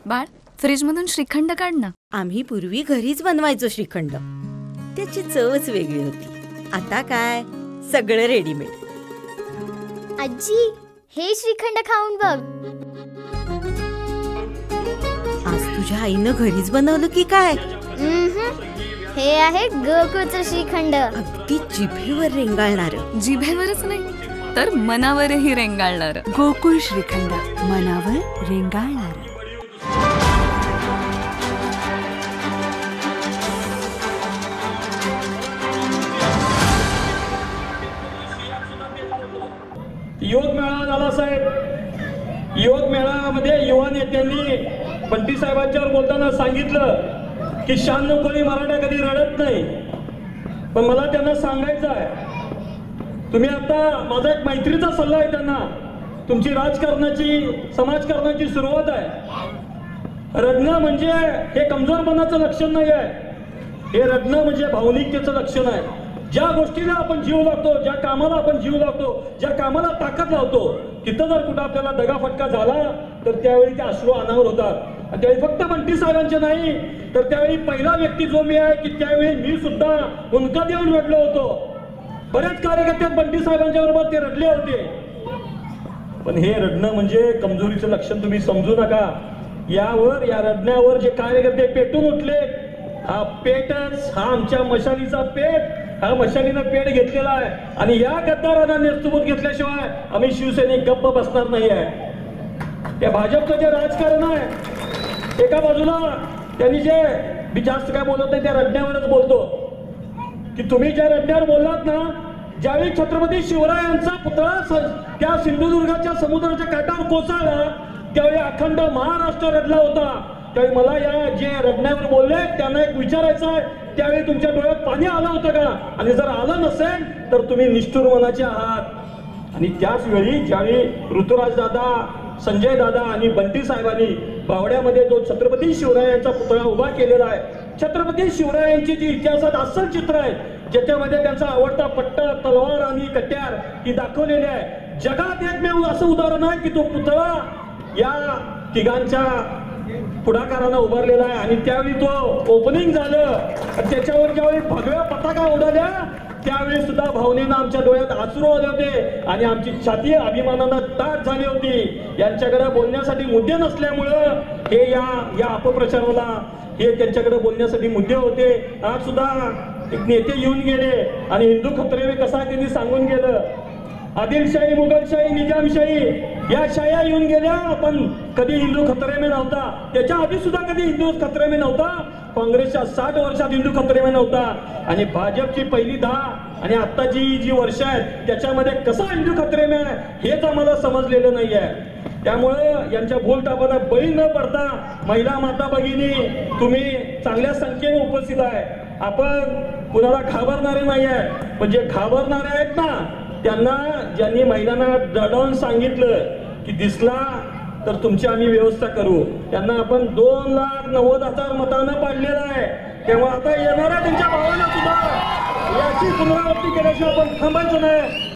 बाळ, फ्रीजमधून श्रीखंड काढ ना. आम्ही पूर्वी घरीच बनवायचो श्रीखंड. त्याची चवच वेगळी होती. आता काय सगळं रेडीमेड. आजी, हे श्रीखंड खाऊन बघ. आज तुझ्या आईनं घरीच बनवलं की काय? हे आहे गोकुळचं श्रीखंड. अगदी जिभेवर रेंगाळणार. जिभेवरच नाही तर मनावरही रेंगाळणार. गोकुळ श्रीखंड, मनावर रेंगाळणार. युवक मेळावा झाला साहेब. युवक मेळाव्यामध्ये युवा नेत्यांनी बंटी साहेबांच्यावर बोलताना सांगितलं की 96 कोणी मराठा कधी रडत नाही. पण मला त्यांना सांगायचं आहे, तुम्ही आता, माझा एक मैत्रीचा सल्ला आहे त्यांना, तुमची राजकारणाची समाजकारणाची सुरुवात आहे. रडणं म्हणजे हे कमजोरपणाचं लक्षण नाही आहे. हे रडणं म्हणजे भावनिकतेचं लक्षण आहे. ज्या गोष्टीला आपण जीव लावतो, ज्या कामाला आपण जीव लावतो, ज्या कामाला ताकद लावतो, तिथं जर कुठं आपल्याला दगाफटका झाला तर त्यावेळी ते अश्रू अनावर होतात. आणि त्यावेळी फक्त बंटी साहेबांचे नाही तर त्यावेळी पहिला व्यक्ती जो मी आहे की त्यावेळी मी सुद्धा हुंदका देऊन रडलो होतो. बरेच कार्यकर्ते बंटी साहेबांच्या बरोबर ते रडले होते. पण हे रडणं म्हणजे कमजोरीचं लक्षण तुम्ही समजू नका. या रडण्यावर जे कार्यकर्ते पेटून उठले, हा पेटच, हा आमच्या मशालीचा पेट, हा मशालीनं पेट घेतलेला आहे. आणि या गद्दारांना नेस्तुबूत घेतल्याशिवाय आम्ही शिवसैनिक गप्प बसणार नाही आहे. त्या भाजपचं जे राजकारण आहे, एका बाजूला त्यांनी जे, मी जास्त काय बोलत नाही, त्या रडण्यावरच बोलतो की तुम्ही ज्या रडण्यावर बोललात ना, ज्यावेळी छत्रपती शिवरायांचा पुतळा त्या सिंधुदुर्गाच्या समुद्राच्या काठावर कोसळला त्यावेळी अखंड महाराष्ट्र रडला होता. त्यावेळी मला या जे रडण्यावर बोलले त्यांना एक विचारायचं आहे, त्यावेळी तुमच्या डोळ्यात पाणी आलं होतं का? आणि जर आलं नसेल तर तुम्ही निष्ठुर मनाचे आहात. आणि त्याच वेळी ज्यावेळी ऋतुराज दादा, संजय दादा आणि बंटी साहेबांनी बावड्यामध्ये जो छत्रपती शिवरायांचा पुतळा उभा केलेला आहे, छत्रपती शिवरायांची जी इतिहासात अस्सल चित्र आहे, ज्याच्यामध्ये त्यांचा आवडता पट्टा, तलवार आणि कट्यार ही दाखवलेली आहे. जगात एकमेव असं उदाहरण आहे की तो पुतळा या तिघांच्या पुढाकारानं उभारलेला आहे. आणि त्यावेळी तो ओपनिंग झालं आणि त्याच्यावर ज्यावेळी भगव्या पताका उडाल्या त्यावेळी सुद्धा भावनेनं आमच्या डोळ्यात अश्रू आले होते आणि आमची छाती अभिमानानं ताट झाली होती. यांच्याकडे बोलण्यासाठी मुद्दे नसल्यामुळं हे या अपप्रचाराला हे त्यांच्याकडे बोलण्यासाठी मुद्दे होते. आज सुद्धा एक नेते येऊन गेले आणि हिंदू खत्रे कसा त्यांनी सांगून गेलं. आदिलशाही, मुघलशाही, निजामशाही या शाया येऊन गेल्या, पण कधी हिंदू खतरे में नव्हता. त्याच्या आधी सुद्धा कधी हिंदू खतरे में नव्हता. काँग्रेसच्या 60 वर्षात हिंदू खतरे में नव्हता. आणि भाजपची पहिली 10 आणि आत्ताची जी वर्ष आहेत त्याच्यामध्ये कसा हिंदू खतरे में आहे हेच आम्हाला समजलेलं नाही आहे. त्यामुळं यांच्या भूलथापांना बळी न पडता महिला माता भगिनी तुम्ही चांगल्या संख्येने उपस्थित आहे. आपण कुणाला घाबरणारे नाही आहे, पण जे घाबरणारे आहेत ना त्यांना, ज्यांनी महिलांना दडावून सांगितलं की दिसला तर तुमची आम्ही व्यवस्था करू, त्यांना आपण 2,90,000 मतानं पाडलेलं आहे. तेव्हा आता येणाऱ्या त्यांच्या भावाला सुद्धा याची पुनरावृत्ती केल्याशिवाय आपण थांबायचं नाही.